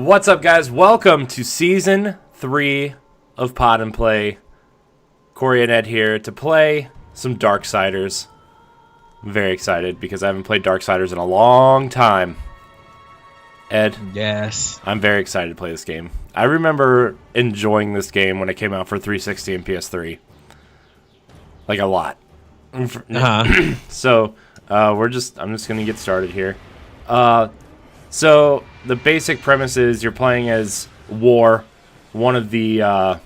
What's up, guys? Welcome to Season 3 of Pod and Play. Corey and Ed here to play some Darksiders. I'm very excited because I haven't played Darksiders in a long time. Ed? Yes. I'm very excited to play this game. I remember enjoying this game when it came out for 360 and PS3. Like, a lot. So, I'm just going to get started here. So, the basic premise is you're playing as War, one of the 4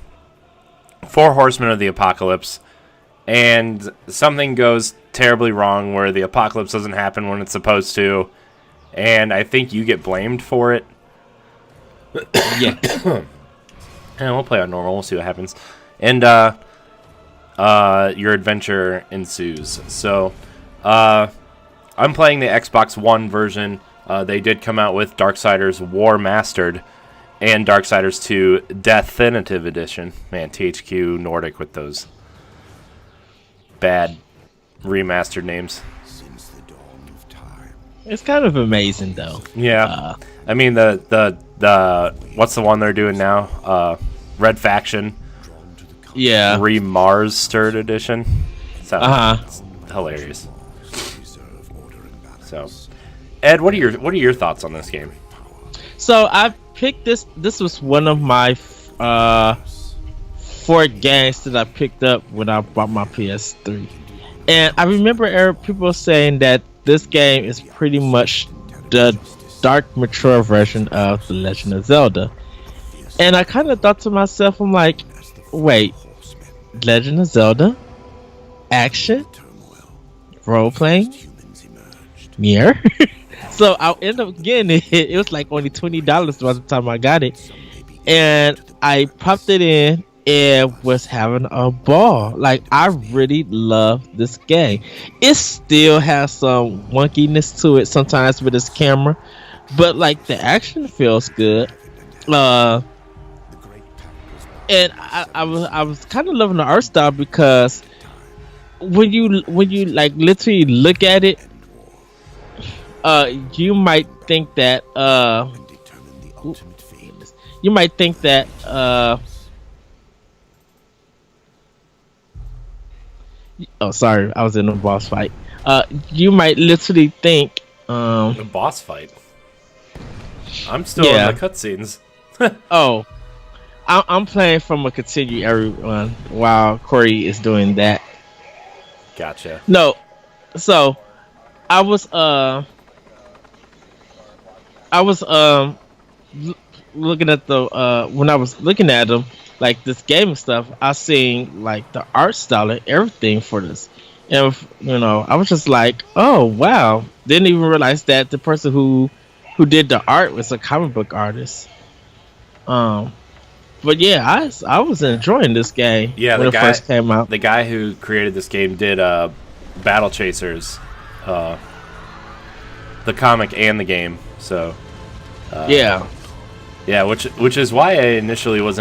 horsemen of the apocalypse, and something goes terribly wrong where the apocalypse doesn't happen when it's supposed to, and I think you get blamed for it. Yeah. And we'll play on normal, we'll see what happens. And your adventure ensues. So, I'm playing the Xbox One version. They did come out with Darksiders War Mastered and Darksiders 2 Definitive Edition. Man, THQ Nordic with those bad remastered names. It's kind of amazing, though. Yeah. I mean, the what's the one they're doing now? Red Faction. Yeah. Remastered Edition. So, it's hilarious. So, Ed, what are your thoughts on this game? So I picked this. This was one of my 4 games that I picked up when I bought my PS3, and I remember people saying that this game is pretty much the dark, mature version of The Legend of Zelda. And I kind of thought to myself, I'm like, wait, Legend of Zelda, action, role playing, mirror. So I ended up getting it. It was like only $20 by the time I got it, and I popped it in and was having a ball. Like, I really love this game. It still has some wonkiness to it sometimes with its camera, but like the action feels good. And I was kind of loving the art style because when you like literally look at it, you might think that oh, sorry, I was in a boss fight. You might literally think The boss fight? I'm still in the cutscenes. Oh, I'm playing from a continue everyone while Corey is doing that. Gotcha. No, so I was looking at the when I was looking at them, like this game and stuff, I seen like the art style and everything for this, and I was just like, oh wow, didn't even realize that the person who did the art was a comic book artist. But yeah, I was enjoying this game when it first came out. The guy who created this game did Battle Chasers, the comic and the game. So yeah, which is why I initially was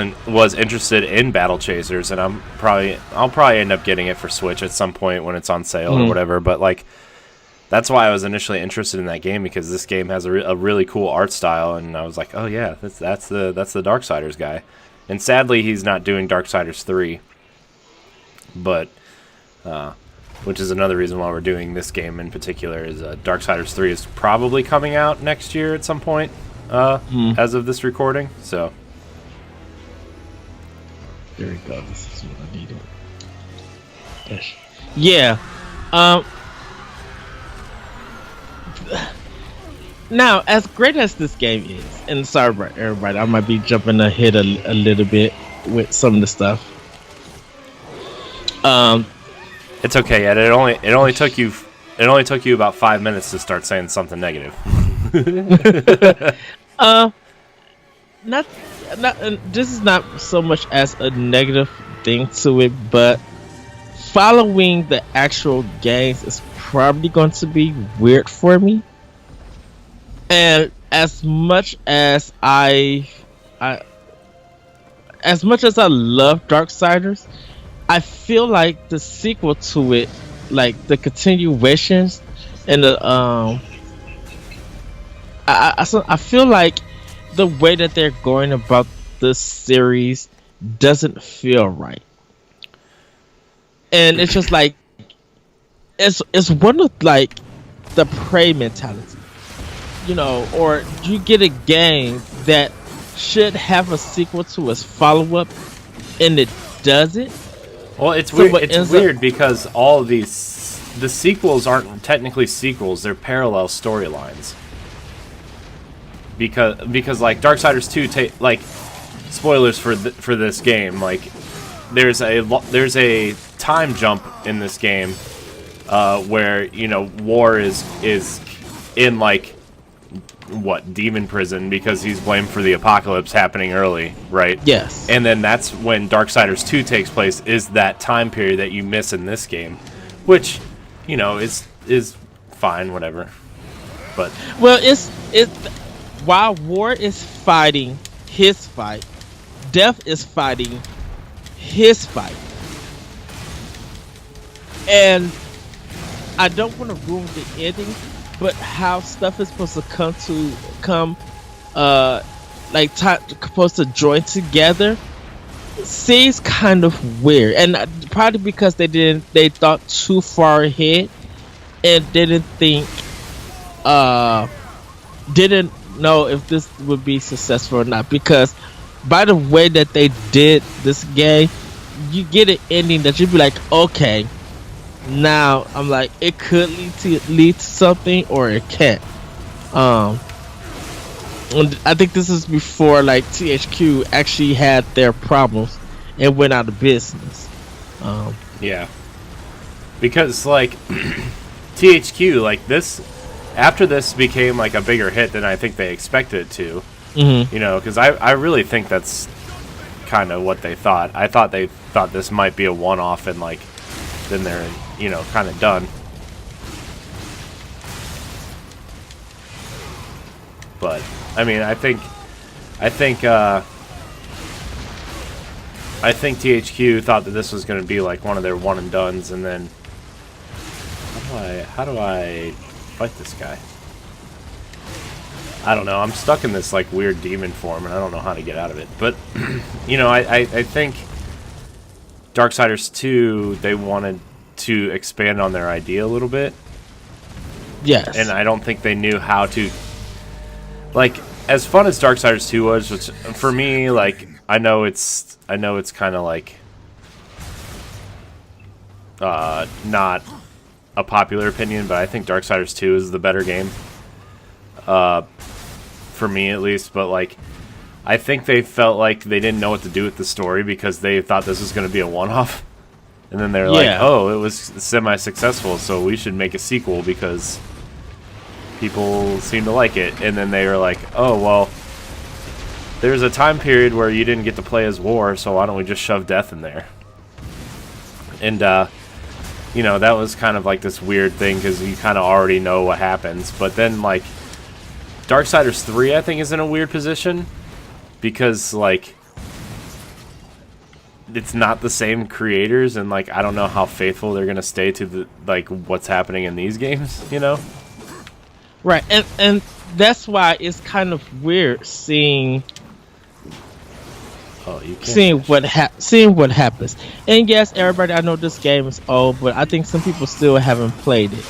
interested in Battle Chasers, and I'll probably end up getting it for Switch at some point when it's on sale or whatever. But like, that's why I was initially interested in that game, because this game has a really cool art style, and I was like, oh yeah, that's the Darksiders guy. And sadly, he's not doing Darksiders 3, but which is another reason why we're doing this game in particular. Is Darksiders 3 is probably coming out next year at some point, as of this recording. So there we go. This is what I needed. Yeah. Now, as great as this game is, and sorry about everybody, I might be jumping ahead a little bit with some of the stuff. It's okay, Ed. It only took you about 5 minutes to start saying something negative. This is not so much as a negative thing to it, but following the actual games is probably going to be weird for me. And as much as I love Darksiders, I feel like the sequel to it, like the continuations and the I feel like the way that they're going about this series doesn't feel right, and it's just like it's one of like the prey mentality, you know, or you get a game that should have a sequel to its follow up, and it doesn't. Well, it's weird. It's weird because all of the sequels aren't technically sequels; they're parallel storylines. Because like Darksiders 2, like spoilers for this game, like there's a time jump in this game where you know War is in like what demon prison because he's blamed for the apocalypse happening early, right? Yes. And then that's when Darksiders 2 takes place, is that time period that you miss in this game, which, you know, is fine, whatever. But well, it's while War is fighting his fight, Death is fighting his fight. And I don't want to ruin the ending, but how stuff is supposed to come supposed to join together seems kind of weird, and probably because they thought too far ahead and didn't know if this would be successful or not, because by the way that they did this game, you get an ending that you'd be like, okay, now I'm like, it could lead to something or it can't. And I think this is before like THQ actually had their problems and went out of business. yeah, because like THQ, like this, after this became like a bigger hit than I think they expected it to. Mm-hmm. You know, because I really think that's kind of what they thought. I thought they thought this might be a one-off, and like then they're, you know, kind of done. But I mean, I think THQ thought that this was going to be like one of their one and dones, and then how do I fight this guy? I don't know. I'm stuck in this like weird demon form, and I don't know how to get out of it. But you know, I think Darksiders 2, they wanted to expand on their idea a little bit. Yes. And I don't think they knew how to, like, as fun as Darksiders 2 was, which for me, like, I know it's kind of like not a popular opinion, but I think Darksiders 2 is the better game. For me at least, but like I think they felt like they didn't know what to do with the story because they thought this was going to be a one-off, and then they're like, oh, it was semi-successful, so we should make a sequel because people seem to like it. And then they were like, oh, well, there's a time period where you didn't get to play as War, so why don't we just shove Death in there? And you know, that was kind of like this weird thing because you kind of already know what happens. But then like Darksiders 3, I think, is in a weird position because, like, it's not the same creators, and, like, I don't know how faithful they're going to stay to, the like, what's happening in these games, you know? Right, and that's why it's kind of weird seeing what happens. And yes, everybody, I know this game is old, but I think some people still haven't played it.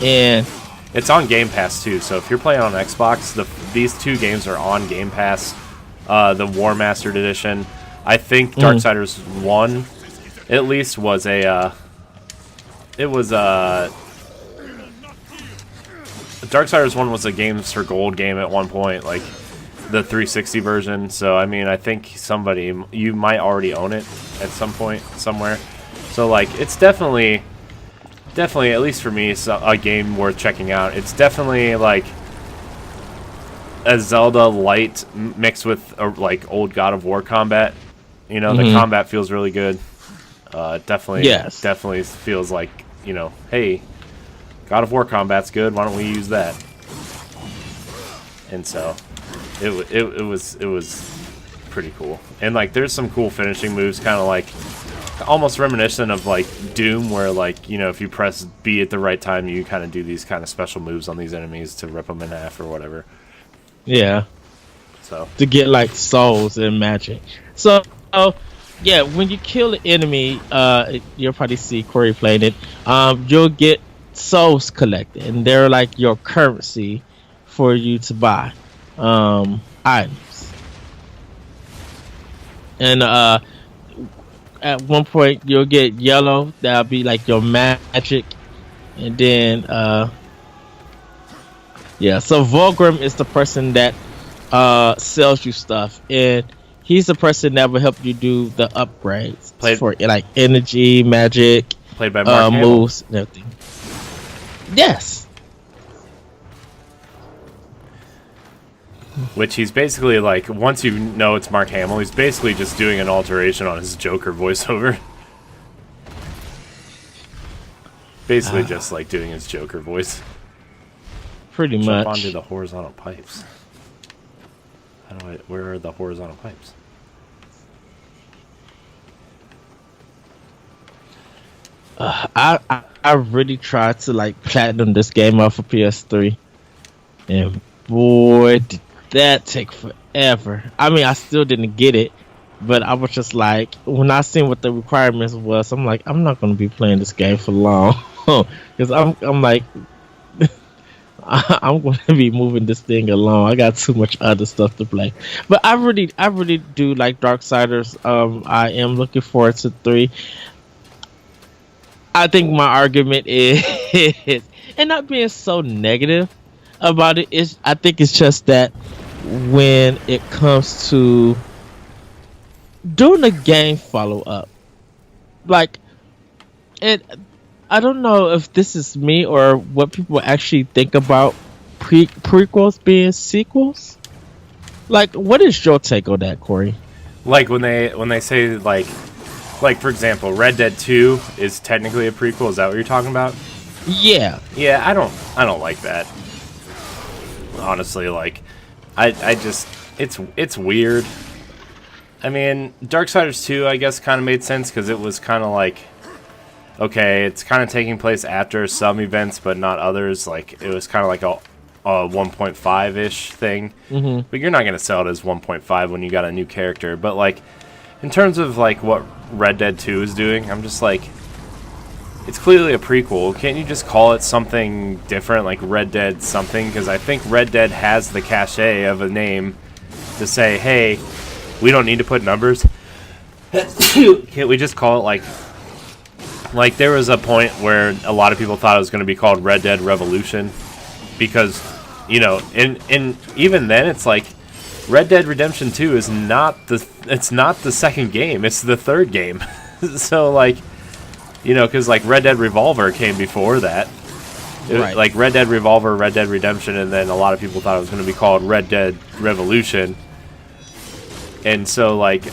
And it's on Game Pass too, so if you're playing on Xbox, these two games are on Game Pass. The War Mastered Edition. I think Darksiders 1, at least, was Darksiders 1 was a Games for Gold game at one point, like the 360 version. So I mean, I think you might already own it at some point somewhere. So like, it's definitely, at least for me, it's a game worth checking out. It's definitely like a Zelda light mixed with like old God of War combat. You know, the combat feels really good. Definitely feels like, you know, hey, God of War combat's good. Why don't we use that? And so it was pretty cool. And like, there's some cool finishing moves, kind of like almost reminiscent of like Doom, where like, you know, if you press B at the right time, you kind of do these kind of special moves on these enemies to rip them in half or whatever. Yeah. So to get like souls and magic. So yeah, when you kill an enemy, you'll probably see Corey playing it. You'll get souls collected, and they're like your currency for you to buy items. And at one point you'll get yellow. That'll be like your magic, and then yeah. So Volgrim is the person that sells you stuff, and he's the person that will help you do the upgrades for like energy, magic, played by Mark moves, and everything. Yes. Which he's basically like, once you know it's Mark Hamill, he's basically just doing an alteration on his Joker voiceover. Basically just like doing his Joker voice. Pretty much. Jump onto the horizontal pipes. Where are the horizontal pipes? I really tried to like platinum this game off of PS3, and boy, did that take forever. I mean, I still didn't get it, but I was just like, when I seen what the requirements was, I'm like, I'm not gonna be playing this game for long, because I'm like, I'm going to be moving this thing along. I got too much other stuff to play, but I really do like Darksiders. I am looking forward to 3. I think my argument is, and not being so negative about it, is I think it's just that when it comes to doing a game follow up, like I don't know if this is me or what people actually think about prequels being sequels. Like, what is your take on that, Corey? Like when they say like for example, Red Dead 2 is technically a prequel. Is that what you're talking about? Yeah. Yeah, I don't like that. Honestly, like I just it's weird. I mean, Darksiders 2 I guess kind of made sense because it was kind of like, okay, it's kind of taking place after some events but not others. Like it was kind of like a 1.5-ish thing. Mm-hmm. But you're not going to sell it as 1.5 when you got a new character. But like in terms of like what Red Dead 2 is doing, I'm just like, it's clearly a prequel. Can't you just call it something different, like Red Dead something? Because I think Red Dead has the cachet of a name to say, hey, we don't need to put numbers. Can't we just call it like there was a point where a lot of people thought it was going to be called Red Dead Revolution because, you know, and even then it's like Red Dead Redemption 2 is not the second game, it's the third game. So like, you know, because like Red Dead Revolver came before that. Right. Like Red Dead Revolver, Red Dead Redemption, and then a lot of people thought it was going to be called Red Dead Revolution. And so like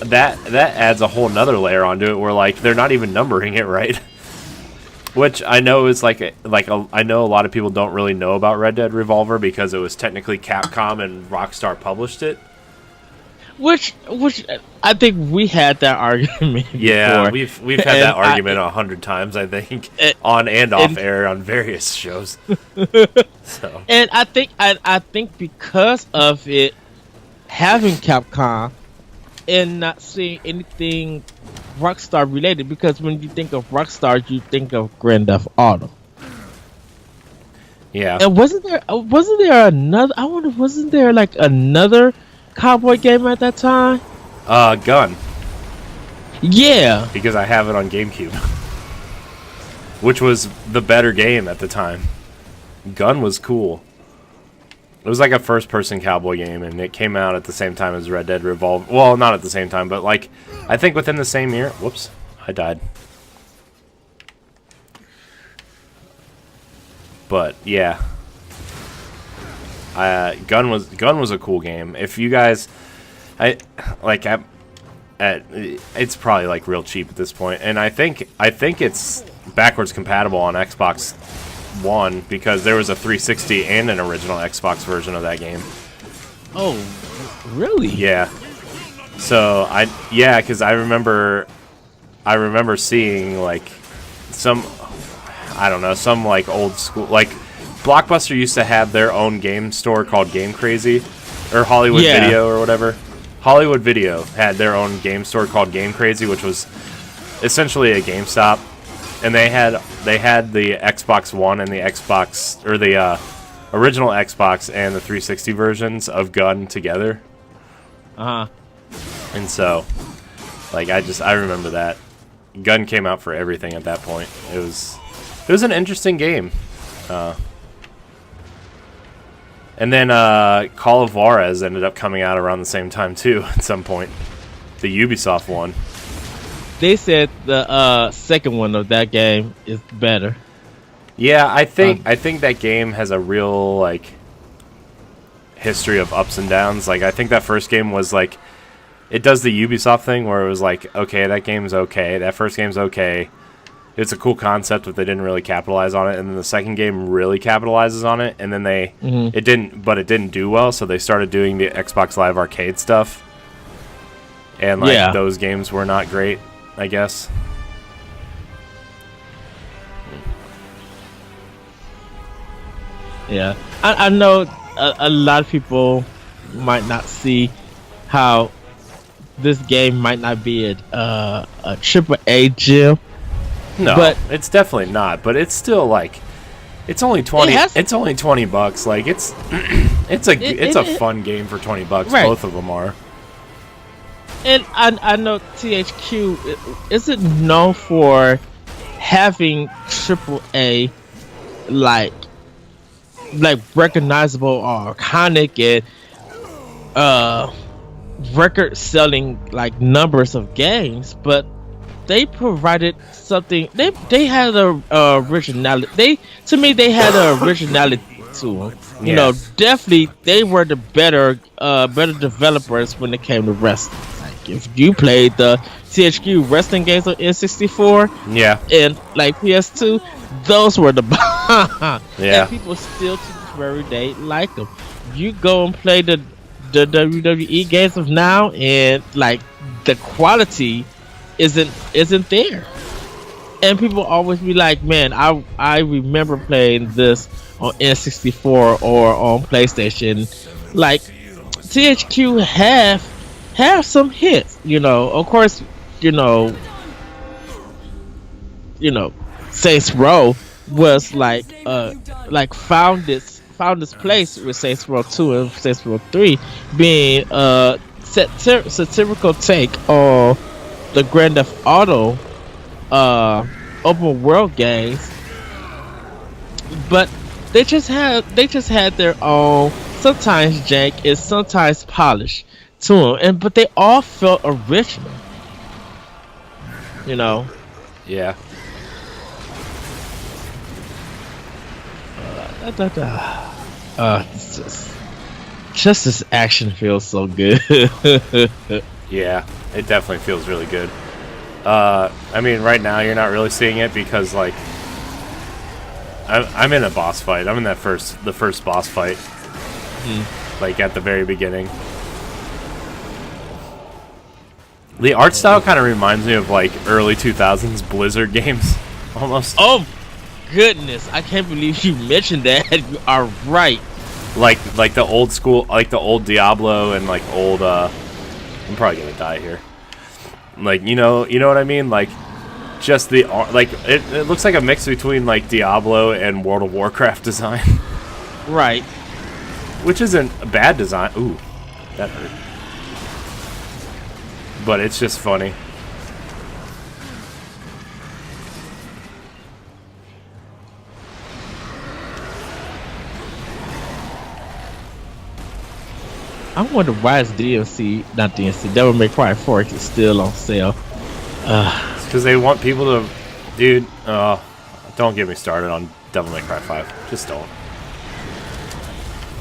that adds a whole nother layer onto it where like they're not even numbering it right. Which I know is I know a lot of people don't really know about Red Dead Revolver because it was technically Capcom and Rockstar published it. Which I think we had that argument. Yeah, before. we've had that argument 100 times, I think, on and off air on various shows. So. And I think because of it having Capcom and not seeing anything Rockstar related, because when you think of Rockstar, you think of Grand Theft Auto. Yeah. And wasn't there another? I wonder, wasn't there like another cowboy game at that time? Gun. Yeah. Because I have it on GameCube, which was the better game at the time. Gun was cool. It was like a first-person cowboy game, and it came out at the same time as Red Dead Revolver. Well, not at the same time, but like I think within the same year. Whoops, I died. But yeah, Gun was a cool game. If you guys, it's probably like real cheap at this point, and I think it's backwards compatible on Xbox One because there was a 360 and an original Xbox version of that game. Oh, really? Yeah. So because I remember seeing like some like old school, like Blockbuster used to have their own game store called Game Crazy, or Hollywood Yeah. Video or whatever. Hollywood Video had their own game store called Game Crazy, which was essentially a GameStop, and they had the Xbox One and the Xbox, or the original Xbox and the 360 versions of Gun together. And so, like, I remember that Gun came out for everything at that point. It was an interesting game. And then Call of Juarez ended up coming out around the same time too. At some point, the Ubisoft one. They said the second one of that game is better. Yeah, I think that game has a real like history of ups and downs. Like I think that first game was like, it does the Ubisoft thing where it was like, okay, that game's okay, that first game's okay. It's a cool concept, but they didn't really capitalize on it. And then the second game really capitalizes on it, and then it didn't do well, so they started doing the Xbox Live Arcade stuff. And like those games were not great, I guess. Yeah, I know a lot of people might not see how this game might not be a AAA gem. No, but it's definitely not. But it's still like, it's only 20. It's only $20. Like it's it's a fun game for $20. Right. Both of them are. And I know THQ isn't known for having AAA like recognizable or iconic and record selling like numbers of games, but they provided something. They had a originality. They had an originality to them. You know, definitely they were the better developers when it came to wrestling. Like if you played the THQ wrestling games on N64, and like PS2, those were the bomb. And people still to this very day like them. You go and play the WWE games of now, and like the quality isn't there, and people always be like, man, I remember playing this on N64 or on PlayStation. Like THQ have some hits, you know. Of course, you know Saints Row was like found its place with Saints Row 2 and Saints Row 3 being satirical take on the Grand Theft Auto open world games, but they just had their own, sometimes jank and sometimes polish to them, but they all felt original, you know. Yeah. Just this action feels so good. Yeah, it definitely feels really good. I mean, right now you're not really seeing it because, like, I'm in a boss fight. I'm in the first boss fight, like at the very beginning. The art style kind of reminds me of like early 2000s Blizzard games, almost. Oh goodness! I can't believe you mentioned that. You are right. Like the old school, like the old Diablo and like old. I'm probably gonna die here. Like you know what I mean? Like just the like it looks like a mix between like Diablo and World of Warcraft design. Right. Which isn't a bad design. Ooh, that hurt. But it's just funny. I wonder why is Devil May Cry 4 is still on sale. It's because they want people to, dude. Don't get me started on Devil May Cry 5. Just don't.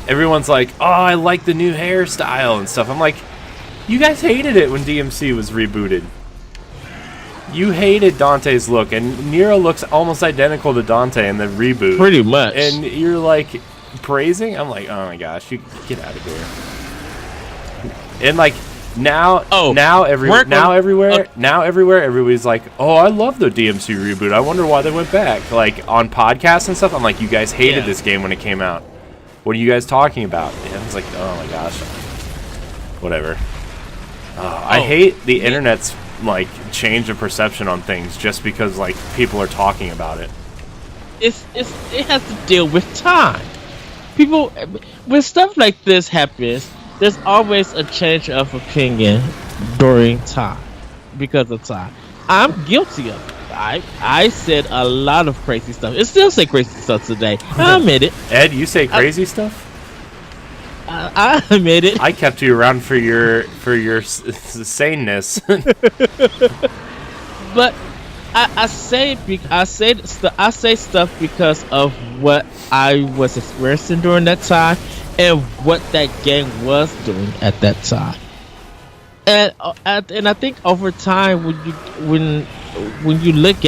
Everyone's like, oh, I like the new hairstyle and stuff. I'm like, you guys hated it when DMC was rebooted. You hated Dante's look, and Nero looks almost identical to Dante in the reboot. Pretty much. And you're like praising. I'm like, oh my gosh, you get out of here. And like now everywhere, everybody's like, oh, I love the DMC reboot. I wonder why they went back. Like on podcasts and stuff, I'm like, you guys hated this game when it came out. What are you guys talking about? And was like, oh my gosh, whatever. I hate the internet's like change of perception on things just because like people are talking about it. It has to deal with time. People, when stuff like this happens, there's always a change of opinion during time because of time. I'm guilty of it. I said a lot of crazy stuff. I still say crazy stuff today. I admit it. Ed, you say crazy stuff? I admit it. I kept you around for your saneness. But I say stuff because of what I was experiencing during that time and what that game was doing at that time. And I think over time when you look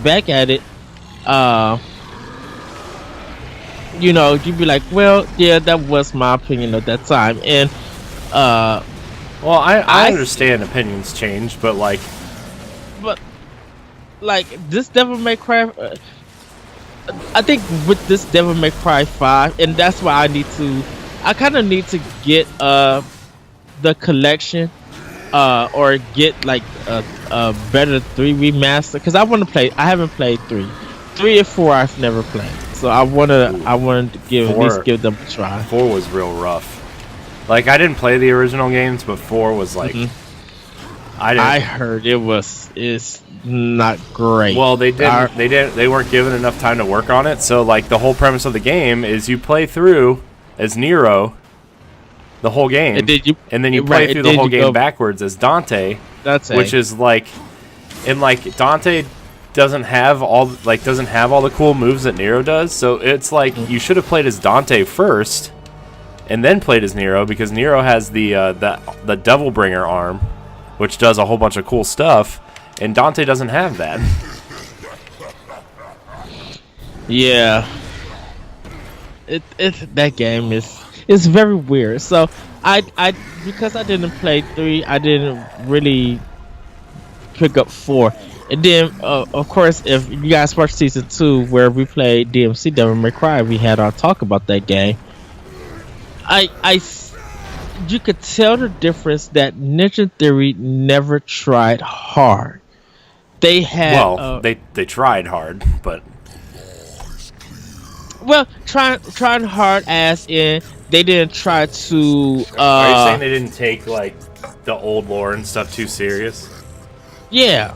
back at it, you know, you'd be like, well, yeah, that was my opinion at that time. And well, I understand opinions change, but like this Devil May Cry, I think with this Devil May Cry 5, and that's why I kind of need to get the collection or get like a better 3 remaster, because I haven't played 3 and 4. I've never played, so I wanted to at least give them a try. 4 was real rough. Like, I didn't play the original games, but 4 was like I heard it's not great. Well, they weren't given enough time to work on it. So like the whole premise of the game is you play through as Nero the whole game, and then you play through the whole game backwards as Dante. Which is like, and like Dante doesn't have all the cool moves that Nero does. So it's like you should have played as Dante first, and then played as Nero, because Nero has the Devil Bringer arm, which does a whole bunch of cool stuff, and Dante doesn't have that. Yeah, that game is very weird. So I because I didn't play 3, I didn't really pick up 4. And then of course, if you guys watched season 2 where we played DMC Devil May Cry, we had our talk about that game. You could tell the difference that Ninja Theory never tried hard. They had they tried hard, but trying hard as in they didn't try to. Are you saying they didn't take like the old lore and stuff too serious? Yeah,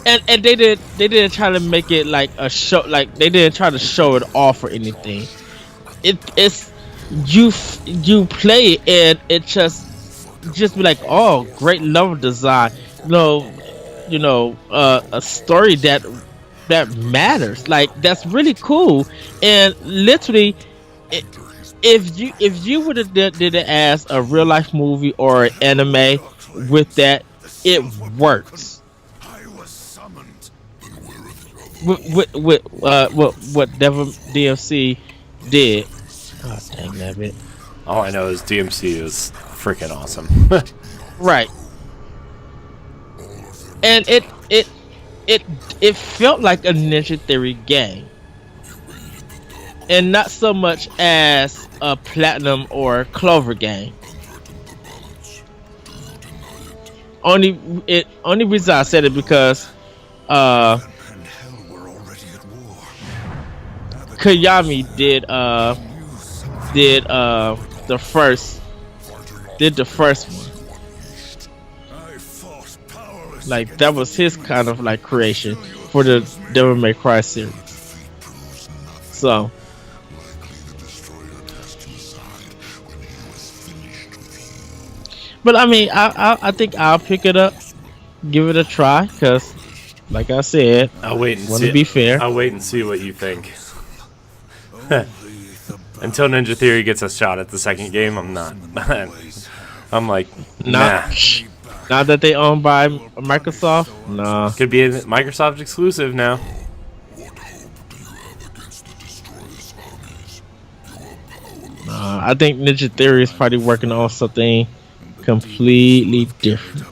and they didn't try to make it like a show. Like they didn't try to show it off or anything. It's you play it and it just be like, oh, great level design. A story that matters. Like, that's really cool. And literally, if you would have did it as a real life movie or an anime with that, it works. With what Devil DMC did. Oh, dang that bit. All I know is DMC is freaking awesome. Right. And it felt like a Ninja Theory game, and not so much as a Platinum or Clover game. Only reason I said it because Koyami did the first one. Like, that was his kind of like creation for the Devil May Cry series. So but I mean, I think I'll pick it up, give it a try, because like I said, I'll wait and see. Be fair, I'll wait and see what you think. Until Ninja Theory gets a shot at the second game, I'm not. I'm like, nah. Now that they owned by Microsoft, nah. Could be a Microsoft exclusive now. I think Ninja Theory is probably working on something completely different.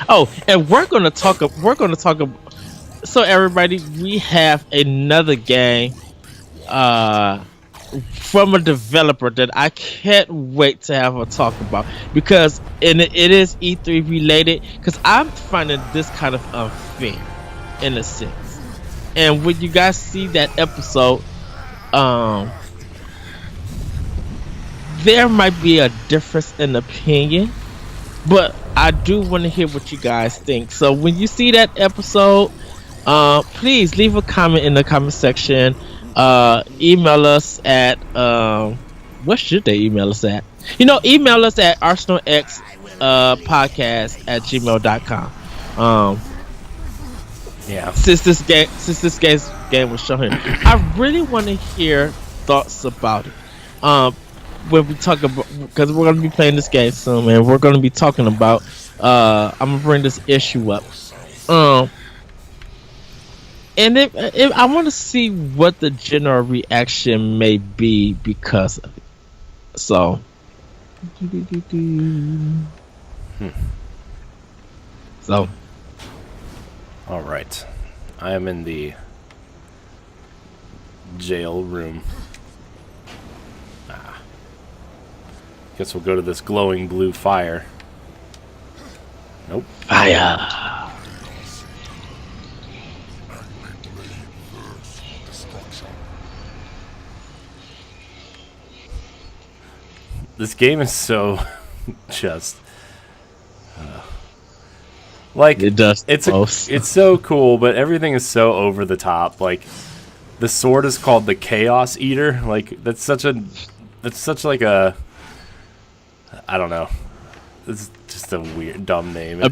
Oh, and we're gonna talk. So everybody, we have another game from a developer that I can't wait to have a talk about because it is E3 related because I'm finding this kind of unfair in a sense. And when you guys see that episode, there might be a difference in opinion, but I do want to hear what you guys think. So when you see that episode, please leave a comment in the comment section. Email us at what should they email us at? Email us at arsenalx podcast at gmail.com. Yeah. Since this game was shown here, I really want to hear thoughts about it. When we talk about, because we're going to be playing this game soon, and we're going to be talking about. I'm gonna bring this issue up. And I want to see what the general reaction may be because of it. So. So. All right. I am in the jail room. Guess we'll go to this glowing blue fire. Nope. Fire. This game is so just like it does. It's so cool, but everything is so over the top. Like the sword is called the Chaos Eater. Like that's such like a I don't know. It's just a weird, dumb name. A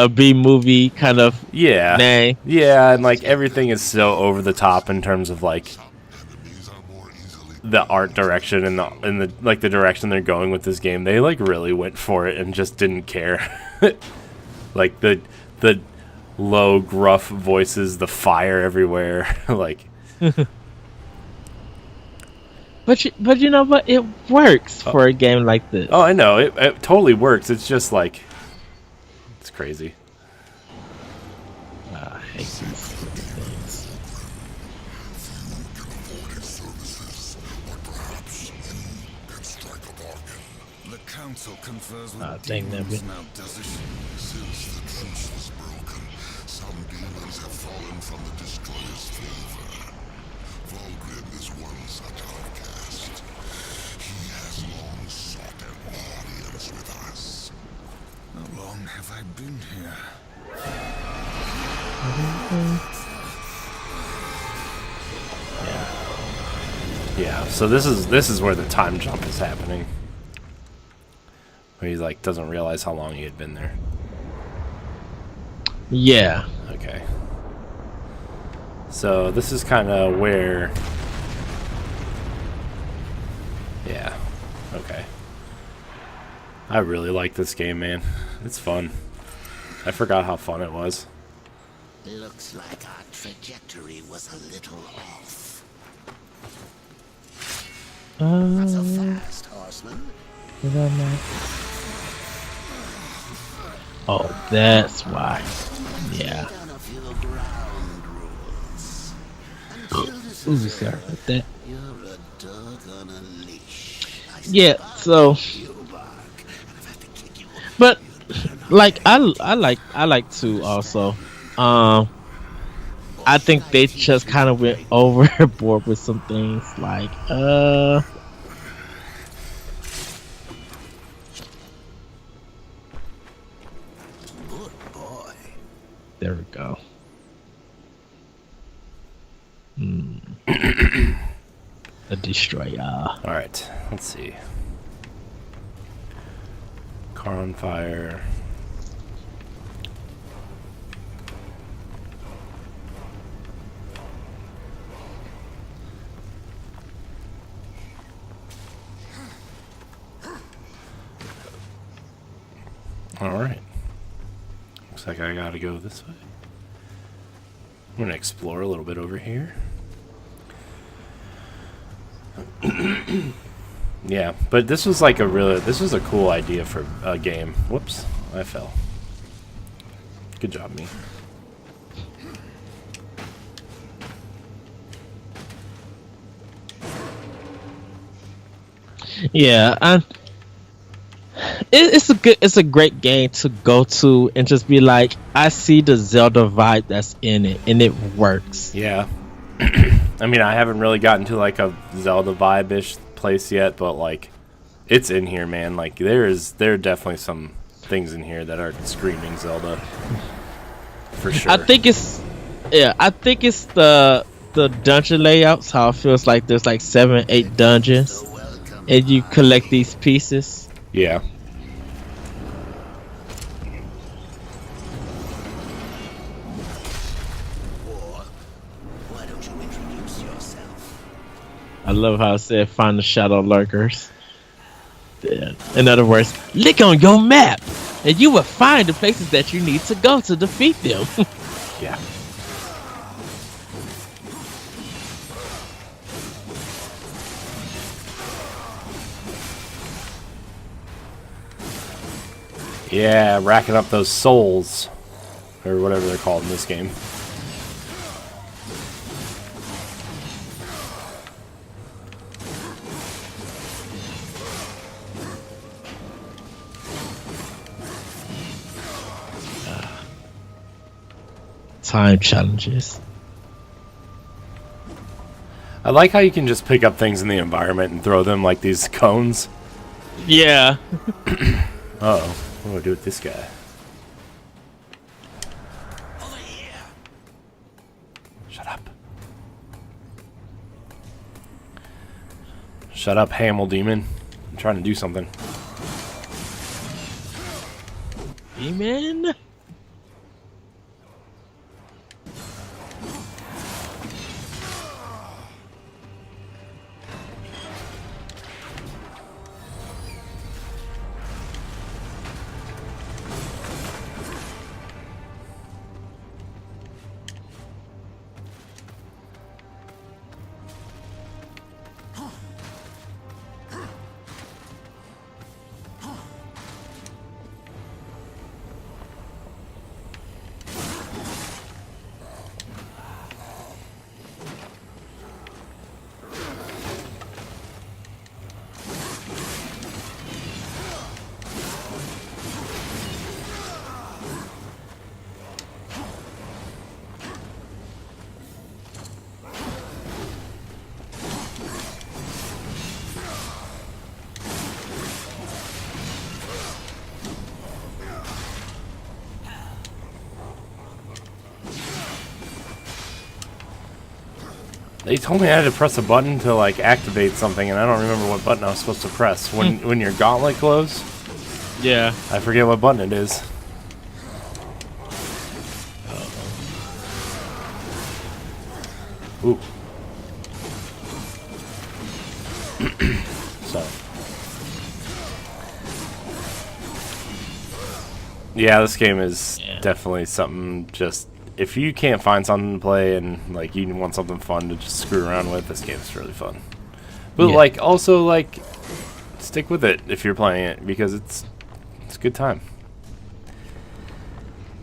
B movie kind of name. Yeah, and like everything is so over the top in terms of like the art direction and the like the direction they're going with this game. They like really went for it and just didn't care. Like the low gruff voices, the fire everywhere, like. But you know what? It works for a game like this. Oh, I know. It totally works. It's just like it's crazy. I hate these things. The council confers with dang that bit. now, does it? Since the truce was broken, some demons have fallen from the destroyer's favor. Volgrim is one such outcast. He has long sought an audience with us. How long have I been here? Yeah. So this is where the time jump is happening. Where he like doesn't realize how long he had been there. Yeah. Okay. So this is kind of where. Yeah. Okay. I really like this game, man. It's fun. I forgot how fun it was. Looks like our trajectory was a little off. Not so fast, horseman. Oh, that's why. Yeah. Done a few ground rules. Ooh, sorry about that. You're a dog on a leash. Yeah, so but like I like to also I think they just kind of went overboard with some things like Good boy. there we go. A destroyer. All right. Let's see. Car on fire. All right. Looks like I gotta go this way. I'm gonna explore a little bit over here. Yeah, but this was like this was a cool idea for a game. Whoops, I fell. Good job, me. Yeah, it's a great game to go to and just be like, I see the Zelda vibe that's in it, and it works. Yeah. I mean, I haven't really gotten to like a Zelda vibe-ish place yet, but like, it's in here, man. Like, there are definitely some things in here that are screaming Zelda, for sure. I think it's the dungeon layouts. How it feels like there's like 7, 8 dungeons, and you collect these pieces. Yeah. Why don't you introduce yourself? I love how it said find the shadow lurkers. Yeah. In other words, look on your map, and you will find the places that you need to go to defeat them. Yeah. Yeah, racking up those souls, or whatever they're called in this game. Time challenges. I like how you can just pick up things in the environment and throw them like these cones. Yeah. Uh-oh. What do I do with this guy? Over here. Shut up. Shut up, Hamel Demon. I'm trying to do something. Amen. They told me I had to press a button to like activate something, and I don't remember what button I was supposed to press. When your gauntlet glows, Yeah. I forget what button it is. Ooh. So. Yeah, this game is definitely something just... If you can't find something to play and like you want something fun to just screw around with, this game is really fun. But like also like stick with it if you're playing it because it's a good time.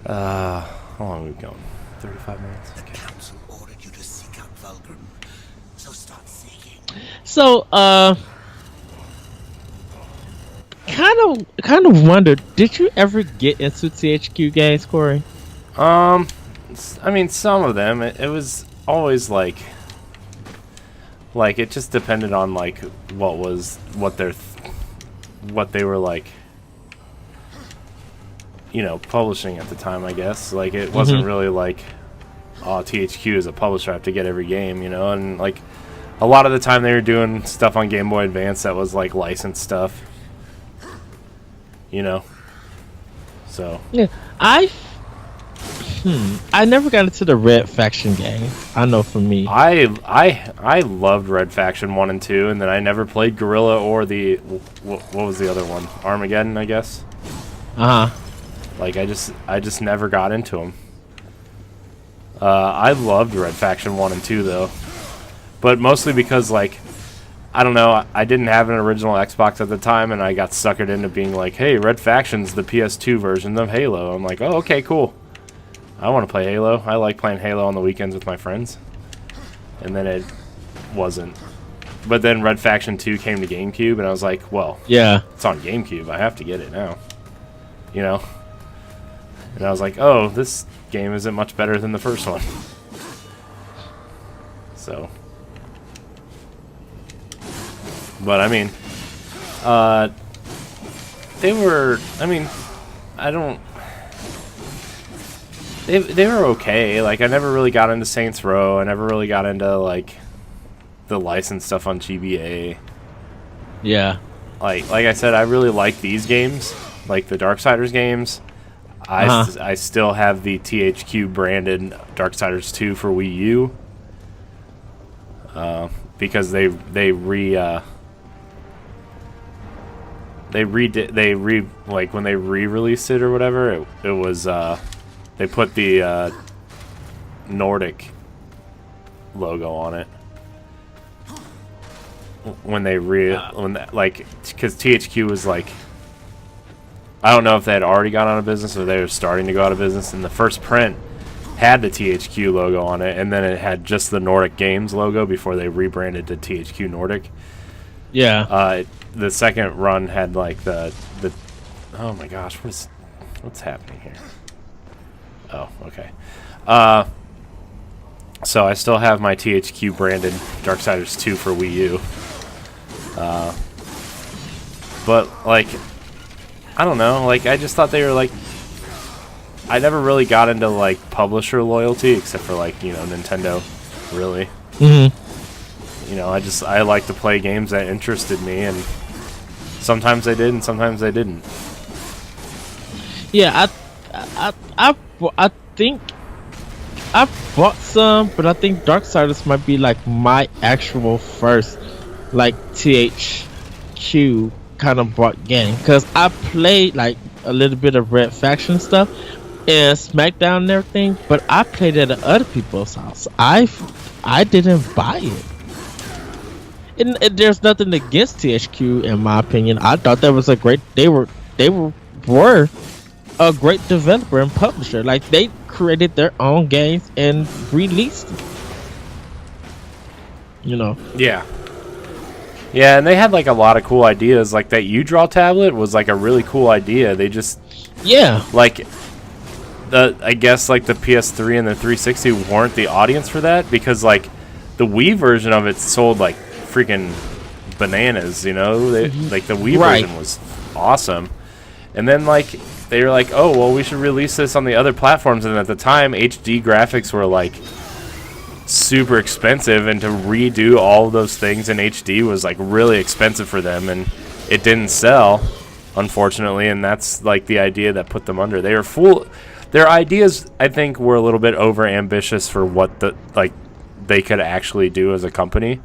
How long are we going? 35 minutes. The council ordered you to seek out Vulgrim, so start seeking. So, kind of wondered, did you ever get into THQ games, Corey? I mean, some of them. It was always like it just depended on like what they were like, you know, publishing at the time. I guess like it wasn't really like, oh, THQ is a publisher, I have to get every game, you know. And like a lot of the time they were doing stuff on Game Boy Advance that was like licensed stuff, you know. So Yeah, I never got into the Red Faction game. I know for me. I loved Red Faction 1 and 2, and then I never played Guerrilla or the what was the other one? Armageddon, I guess. Like I just never got into them. I loved Red Faction 1 and 2 though, but mostly because like I don't know, I didn't have an original Xbox at the time, and I got suckered into being like, hey, Red Faction's the PS2 version of Halo. I'm like, oh, okay, cool. I want to play Halo. I like playing Halo on the weekends with my friends. And then it wasn't but then Red Faction 2 came to GameCube, and I was like, well, Yeah. it's on GameCube. I have to get it now. You know? And I was like, oh, this game isn't much better than the first one. So. But, I mean, they were, I mean, I don't, they were okay. Like, I never really got into Saints Row. I never really got into, like, the licensed stuff on GBA. Yeah. Like I said, I really like these games, like the Darksiders games. I still have the THQ branded Darksiders 2 for Wii U. Because they like when they re-released it or whatever, it was they put the Nordic logo on it when they like, because THQ was like, I don't know if they had already gone out of business or they were starting to go out of business, and the first print had the THQ logo on it, and then it had just the Nordic Games logo before they rebranded to THQ Nordic. Yeah. The second run had like the oh my gosh, what's happening here? Oh, okay. So I still have my THQ branded Darksiders 2 for Wii U. But like, I don't know, like I just thought they were like, I never really got into like publisher loyalty except for like, you know, Nintendo, really. You know, I like to play games that interested me, and sometimes they did and sometimes they didn't. Yeah, I think I bought some, but I think Darksiders might be like my actual first like THQ kind of bought game, because I played like a little bit of Red Faction stuff and SmackDown and everything, but I played it at other people's house. I didn't buy it. And there's nothing against THQ in my opinion. I thought that was a great. They were a great developer and publisher. Like, they created their own games and released them. You know. Yeah. Yeah, and they had like a lot of cool ideas. Like that U-Draw tablet was like a really cool idea. They just, yeah, like I guess like the PS3 and the 360 weren't the audience for that, because like the Wii version of it sold like freaking bananas, you know? Like the Wii version was awesome. And then like they were like, "Oh, well, we should release this on the other platforms." And at the time, HD graphics were like super expensive, and to redo all of those things in HD was like really expensive for them, and it didn't sell, unfortunately. And that's like the idea that put them under. They were their ideas, I think, were a little bit over ambitious for what they could actually do as a company.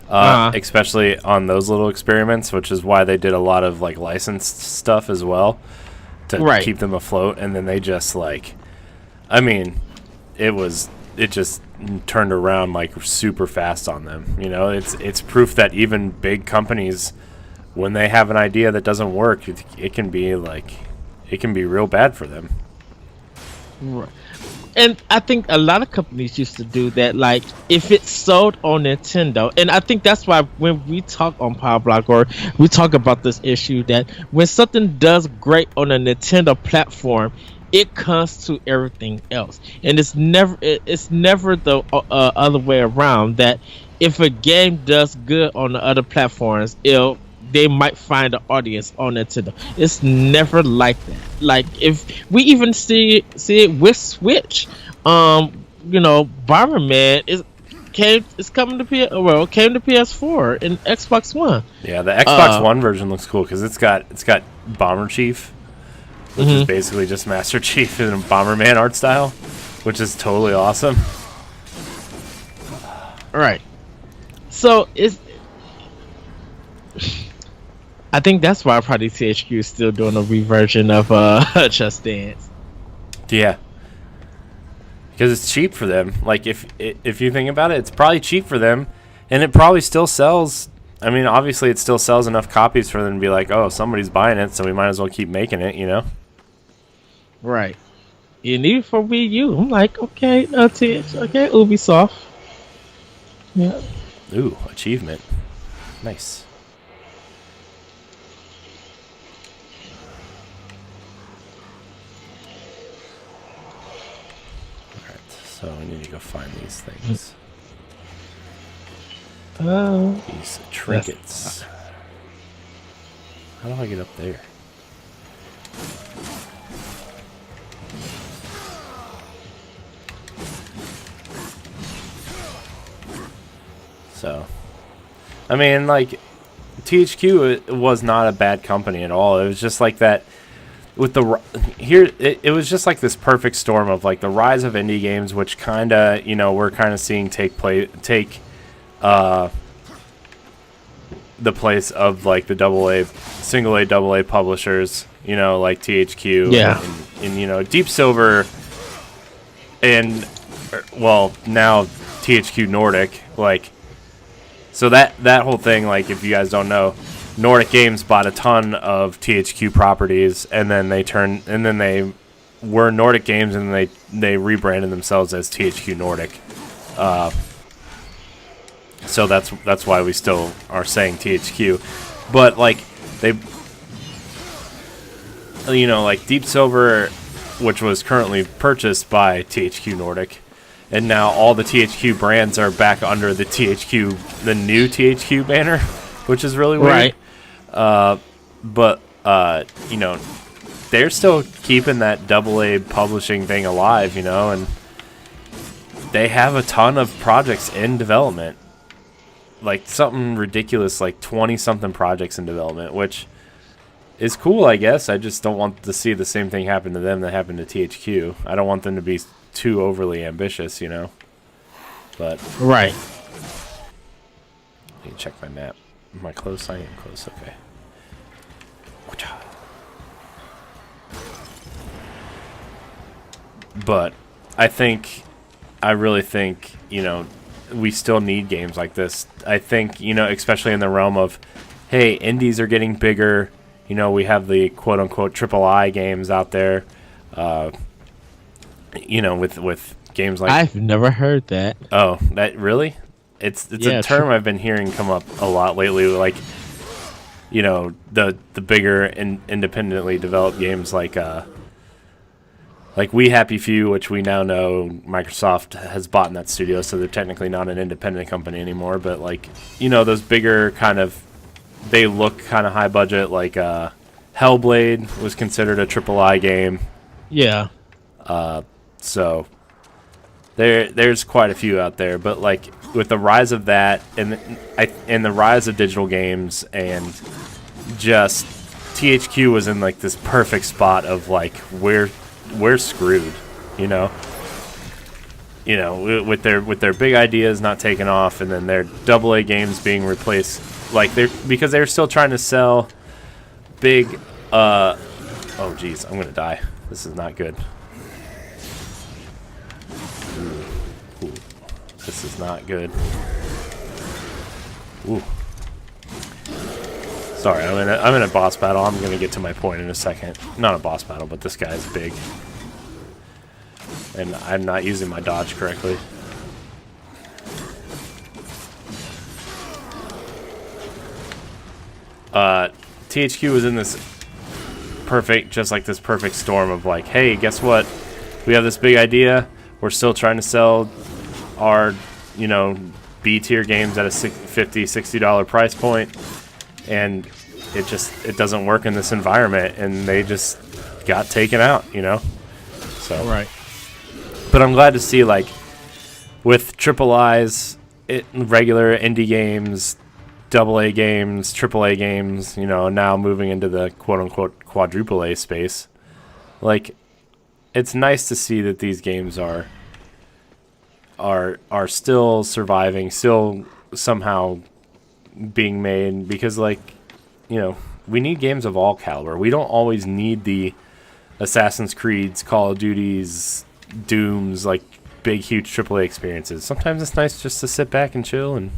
Especially on those little experiments, which is why they did a lot of like licensed stuff as well to keep them afloat. And then they just like, I mean, it just turned around like super fast on them. You know, it's proof that even big companies, when they have an idea that doesn't work, it can be real bad for them. Right. And I think a lot of companies used to do that. Like, if it's sold on Nintendo, and I think that's why when we talk on Power Block, or we talk about this issue, that when something does great on a Nintendo platform, it comes to everything else, and it's never the other way around. That if a game does good on the other platforms, they might find an audience on Nintendo. It's never like that. Like, if we even see it with Switch, you know, Bomberman came to PS4 and Xbox One. Yeah, the Xbox One version looks cool because it's got Bomber Chief, which is basically just Master Chief in a Bomberman art style, which is totally awesome. All right, so I think that's why probably THQ is still doing a reversion of Just Dance. Yeah, because it's cheap for them. Like, if you think about it, it's probably cheap for them, and it probably still sells. I mean, obviously, it still sells enough copies for them to be like, "Oh, somebody's buying it, so we might as well keep making it," you know? Right. And even for Wii U, I'm like, okay, okay, Ubisoft. Yeah. Ooh, achievement. Nice. Alright, so we need to go find these things. These trinkets. How do I get up there? So, I mean, like, THQ was not a bad company at all. It was just like that with the it was just like this perfect storm of like the rise of indie games, which kind of, you know, we're kind of seeing take the place of like the single A publishers, you know, like THQ, and you know, Deep Silver, and well, now THQ Nordic, like. So that whole thing, like, if you guys don't know, Nordic Games bought a ton of THQ properties, and then they were Nordic Games, and they rebranded themselves as THQ Nordic. So that's why we still are saying THQ. But like they, you know, like Deep Silver, which was currently purchased by THQ Nordic. And now all the THQ brands are back under the new THQ banner, which is really weird. Right. But you know, they're still keeping that AA publishing thing alive, you know, and they have a ton of projects in development. Like something ridiculous, like 20-something projects in development, which is cool, I guess. I just don't want to see the same thing happen to them that happened to THQ. I don't want them to be too overly ambitious, you know. But right. Let me check my map. Am I close? I am close. Okay. But I really think, you know, we still need games like this. I think, you know, especially in the realm of, hey, indies are getting bigger. You know, we have the quote-unquote AAA games out there. You know, with games like... I've never heard that. Oh, that really? It's a term I've been hearing come up a lot lately. Like, you know, the bigger independently developed games like We Happy Few, which we now know Microsoft has bought in that studio, so they're technically not an independent company anymore. But like, you know, those bigger kind of, they look kind of high budget. Like Hellblade was considered a AAA game. Yeah. So there's quite a few out there, but like with the rise of that and the rise of digital games, and just THQ was in like this perfect spot of like we're screwed, you know. You know, with their big ideas not taking off, and then their AA games being replaced, like because they're still trying to sell big. Oh geez, I'm gonna die. This is not good. Ooh. This is not good. Ooh. Sorry, I'm in a boss battle. I'm gonna get to my point in a second. Not a boss battle, but this guy's big, and I'm not using my dodge correctly. THQ was in this perfect storm of like, hey, guess what? We have this big idea. We're still trying to sell our, you know, B-tier games at a $50, $60 price point, and it doesn't work in this environment, and they just got taken out, you know. So right. But I'm glad to see, like, with AAAs, regular indie games, AA games, AAA games, you know, now moving into the quote-unquote quadruple A space. Like, it's nice to see that these games are still surviving, still somehow being made, because, like, you know, we need games of all caliber. We don't always need the Assassin's Creeds, Call of Duties, Dooms, like big, huge AAA experiences. Sometimes it's nice just to sit back and chill and,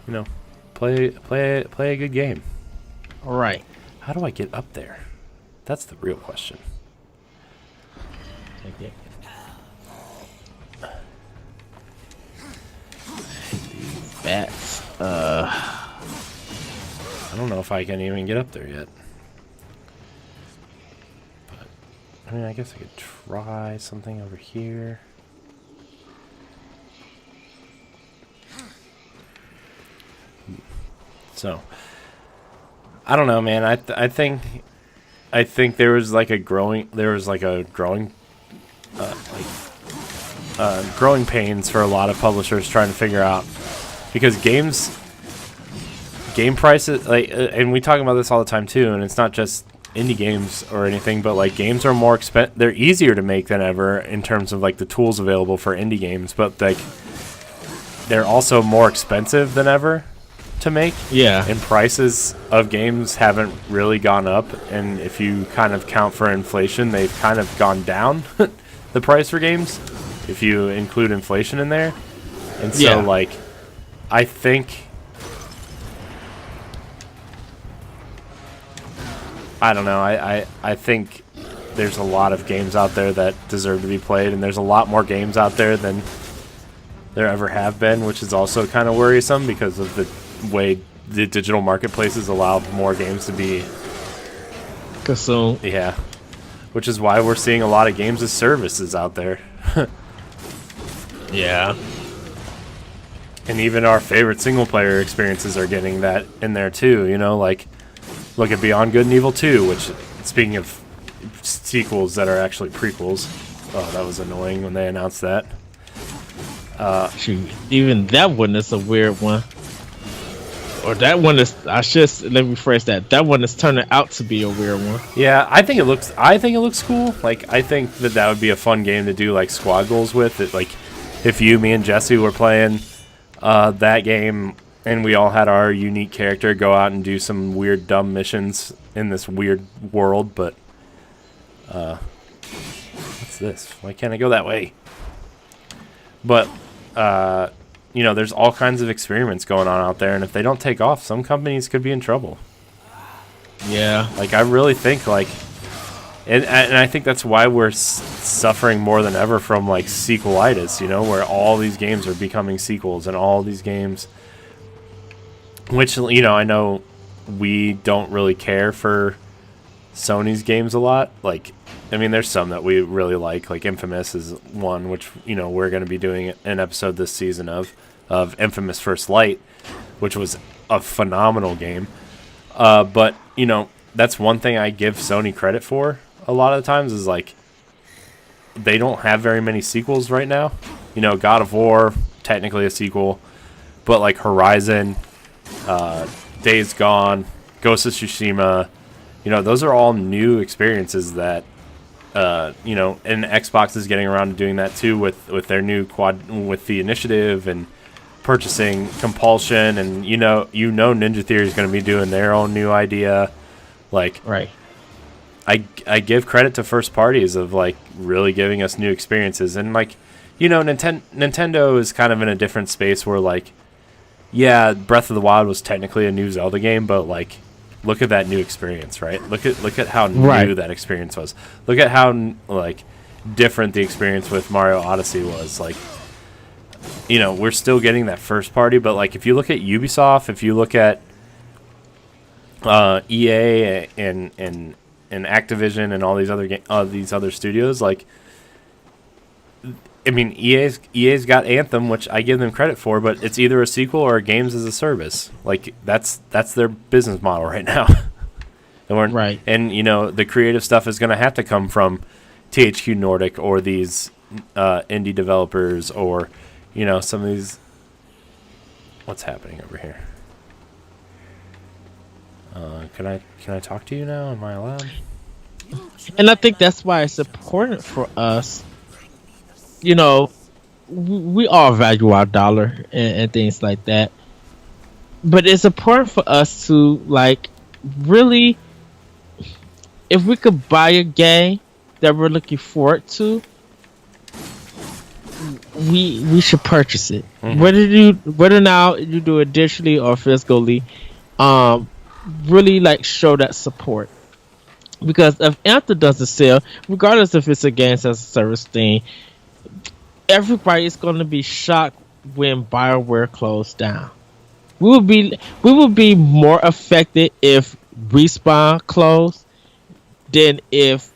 you know, play a good game. All right. How do I get up there? That's the real question. Okay. stats. I don't know if I can even get up there yet. But I mean, I guess I could try something over here. So I don't know, man. I think there was like a growing growing pains for a lot of publishers trying to figure out, because game prices, like, and we talk about this all the time too, and it's not just indie games or anything, but like games are more they're easier to make than ever in terms of like the tools available for indie games, but like they're also more expensive than ever to make. Yeah. And prices of games haven't really gone up, and if you kind of count for inflation, they've kind of gone down the price for games if you include inflation in there. And so like I think, I don't know, I think there's a lot of games out there that deserve to be played, and there's a lot more games out there than there ever have been, which is also kind of worrisome because of the way the digital marketplaces allow more games to be consumed. Yeah. Which is why we're seeing a lot of games as services out there. Yeah. And even our favorite single player experiences are getting that in there too, you know, like look at Beyond Good and Evil 2, which, speaking of sequels that are actually prequels, oh, that was annoying when they announced that. Shoot, even that one is a weird one. Or that one is, let me rephrase that. That one is turning out to be a weird one. Yeah, I think it looks cool. Like, I think that would be a fun game to do like squad goals with. It, like, if you, me, and Jesse were playing that game, and we all had our unique character go out and do some weird, dumb missions in this weird world. But what's this? Why can't I go that way? But you know, there's all kinds of experiments going on out there, and if they don't take off, some companies could be in trouble. Yeah. Like, I really think, like, and I think that's why we're suffering more than ever from, like, sequelitis, you know, where all these games are becoming sequels, and all these games, which, you know, I know we don't really care for Sony's games a lot. Like, I mean, there's some that we really like Infamous is one, which, you know, we're going to be doing an episode this season of Infamous First Light, which was a phenomenal game. But, you know, that's one thing I give Sony credit for a lot of the times is, like, they don't have very many sequels right now. You know, God of War, technically a sequel, but, like, Horizon, Days Gone, Ghost of Tsushima, you know, those are all new experiences that, you know, and Xbox is getting around to doing that too with their new with the initiative and purchasing compulsion, and you know Ninja Theory is going to be doing their own new idea. Like, right. I give credit to first parties of like really giving us new experiences, and like, you know, Nintendo is kind of in a different space where, like, yeah, Breath of the Wild was technically a new Zelda game, but like, look at that new experience, right? Look at how new that experience was. Look at how like different the experience with Mario Odyssey was. Like, you know, we're still getting that first party, but like if you look at Ubisoft, if you look at EA and Activision and all these other studios, like, I mean, EA's got Anthem, which I give them credit for, but it's either a sequel or a games as a service. Like, that's their business model right now. And right. And, you know, the creative stuff is going to have to come from THQ Nordic or these indie developers, or, you know, some of these. What's happening over here? Can I talk to you now? Am I allowed? And I think that's why it's important for us. You know, we all value our dollar and things like that. But it's important for us to, like, really, if we could buy a game that we're looking forward to, we should purchase it. Mm-hmm. Whether now you do it digitally or physically, really, like, show that support. Because if Anthem doesn't sell, regardless if it's a games as a service thing, everybody is going to be shocked when BioWare closed down. we would be more affected if Respawn closed than if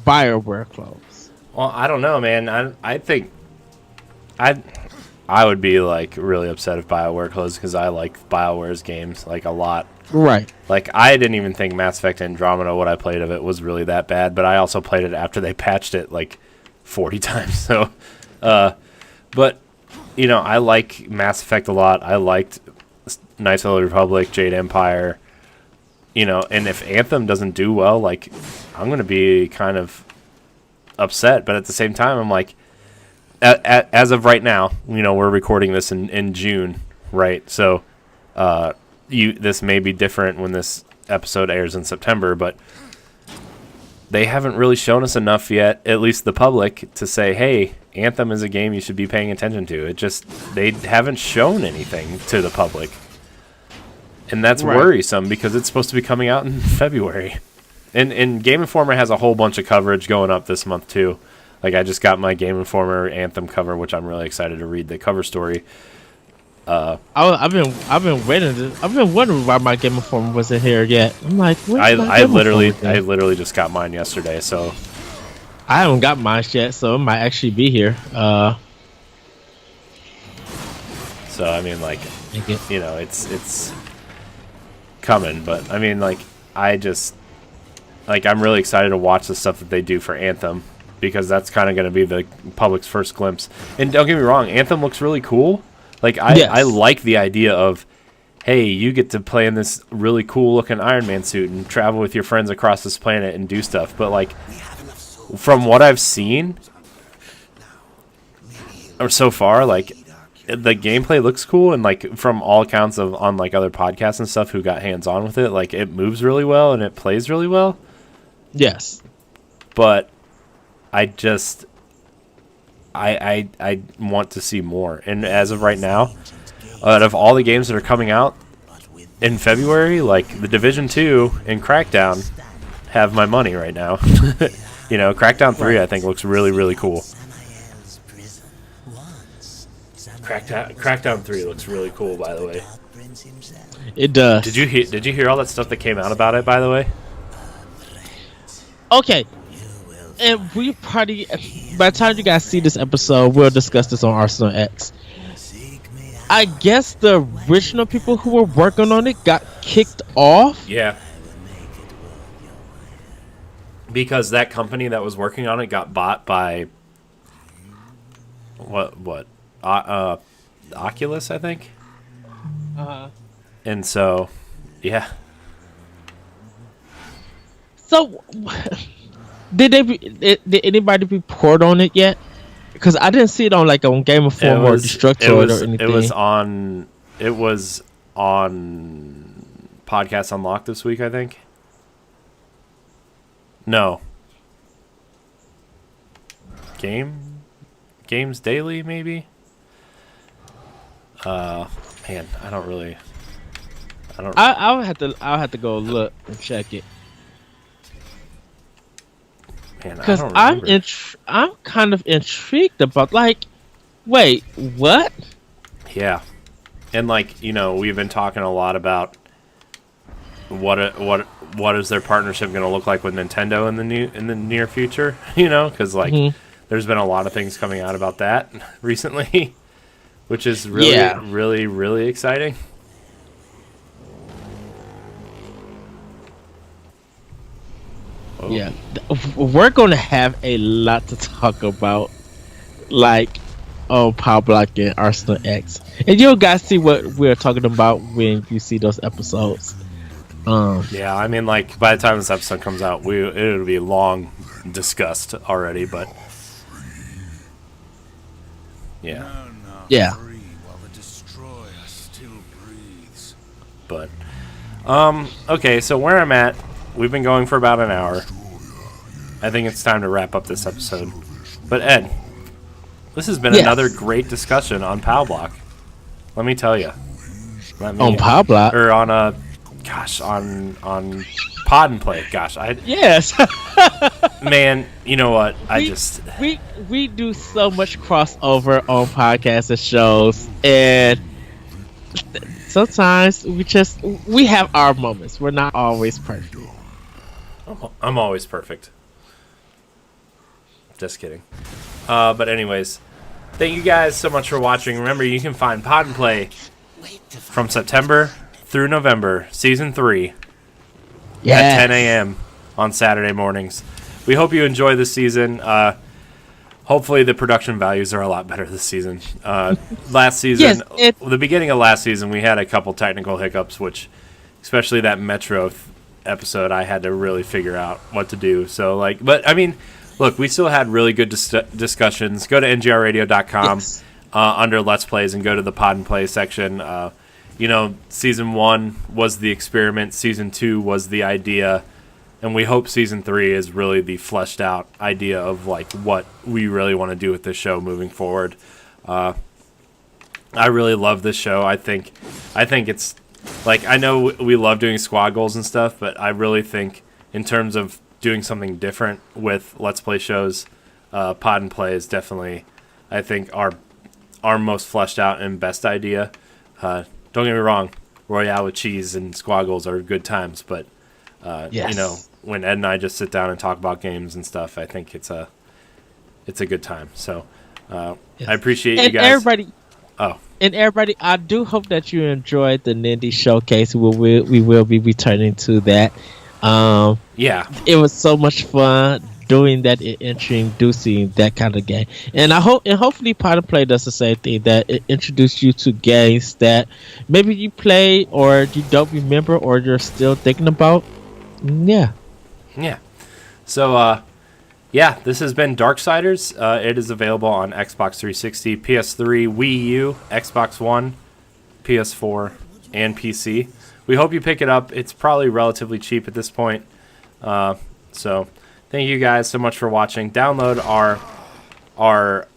BioWare closed. Well, I don't know, man. I think I would be like really upset if BioWare closed because I like BioWare's games like a lot. Right. Like I didn't even think Mass Effect Andromeda, what I played of it, was really that bad. But I also played it after they patched it like 40 times. So, but you know, I like Mass Effect a lot. I liked Knights of the Republic, Jade Empire. You know, and if Anthem doesn't do well, like I'm gonna be kind of upset. But at the same time, I'm like, as of right now, you know, we're recording this in June, right? So, this may be different when this episode airs in September, but they haven't really shown us enough yet, at least the public, to say, hey, Anthem is a game you should be paying attention to. They haven't shown anything to the public. And that's worrisome because it's supposed to be coming out in February. And Game Informer has a whole bunch of coverage going up this month too. Like I just got my Game Informer Anthem cover, which I'm really excited to read the cover story. I've been waiting. I've been wondering why my Game Informer wasn't here yet. I'm like, I literally just got mine yesterday, so I haven't got mine yet, so it might actually be here. So I mean, like, you know, it's coming, but I mean, like, I'm really excited to watch the stuff that they do for Anthem because that's kind of going to be the public's first glimpse. And don't get me wrong, Anthem looks really cool. Like I like the idea of, hey, you get to play in this really cool looking Iron Man suit and travel with your friends across this planet and do stuff. But like, from what I've seen, or so far, like the gameplay looks cool, and like from all accounts of on like other podcasts and stuff who got hands on with it, like it moves really well and it plays really well. Yes, but I just. I want to see more. And as of right now, out of all the games that are coming out in February, like The Division 2 and Crackdown have my money right now. You know, Crackdown 3 I think looks really, really cool. Crackdown 3 looks really cool, by the way. It does. Did you hear all that stuff that came out about it, by the way? Okay. And we probably, by the time you guys see this episode, we'll discuss this on Arsenal X. I guess the original people who were working on it got kicked off. Yeah. Because that company that was working on it got bought by Oculus, I think. And so, yeah. So. Did anybody report on it yet? Because I didn't see it on like on Game Informer or Destructoid or anything. It was on Podcast Unlocked this week, I think. No. Games Daily, maybe. Man, I'll have to go look and check it. Because I'm kind of intrigued about, like, wait, what? Yeah, and like, you know, we've been talking a lot about what is their partnership going to look like with Nintendo in the near future? You know, because like there's been a lot of things coming out about that recently, which is really, really exciting. Yeah, we're going to have a lot to talk about, like, Power Block and Arsenal X. And you'll guys see what we're talking about when you see those episodes. Yeah, I mean, like, by the time this episode comes out, it'll be long discussed already, but... Yeah. Yeah. But, okay, so where I'm at, we've been going for about an hour. I think it's time to wrap up this episode. But Ed, this has been another great discussion on POW Block. Let me tell you. On POW Block? Or on on Pod and Play. Gosh, yes. Man, you know what? We do so much crossover on podcasts and shows, and sometimes we have our moments. We're not always perfect. I'm always perfect. Just kidding. But anyways, thank you guys so much for watching. Remember, you can find Pod and Play from September through November, Season 3, at 10 a.m. on Saturday mornings. We hope you enjoy this season. Hopefully the production values are a lot better this season. Last season, the beginning of last season, we had a couple technical hiccups, which, especially that Metro episode, I had to really figure out what to do. So, but I mean, look, we still had really good discussions. Go to ngrradio.com under Let's Plays and go to the Pod and Play section. Season 1 was the experiment. Season 2 was the idea. And we hope Season 3 is really the fleshed out idea of what we really want to do with this show moving forward. I really love this show. I think it's I know we love doing squad goals and stuff, but I really think in terms of doing something different with Let's Play shows, Pod and Play is definitely, I think, our most fleshed out and best idea. Don't get me wrong, Royale with cheese and squad goals are good times, but when Ed and I just sit down and talk about games and stuff, I think it's a good time. So I appreciate you guys. Everybody, I do hope that you enjoyed the Nindy Showcase. We will be returning to that. It was so much fun doing that and introducing that kind of game. And hopefully Pod and Play does the same thing, that it introduced you to games that maybe you play or you don't remember or you're still thinking about. Yeah. So, this has been Darksiders. It is available on Xbox 360, PS3, Wii U, Xbox One, PS4, and PC. We hope you pick it up. It's probably relatively cheap at this point. So, thank you guys so much for watching. Download our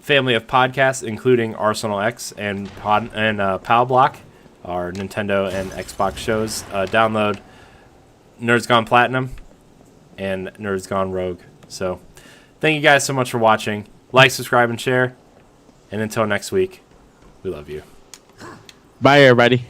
family of podcasts, including Arsenal X and Pal Block, our Nintendo and Xbox shows. Download Nerds Gone Platinum and Nerds Gone Rogue. So, thank you guys so much for watching. Like, subscribe, and share. And until next week, we love you. Bye, everybody.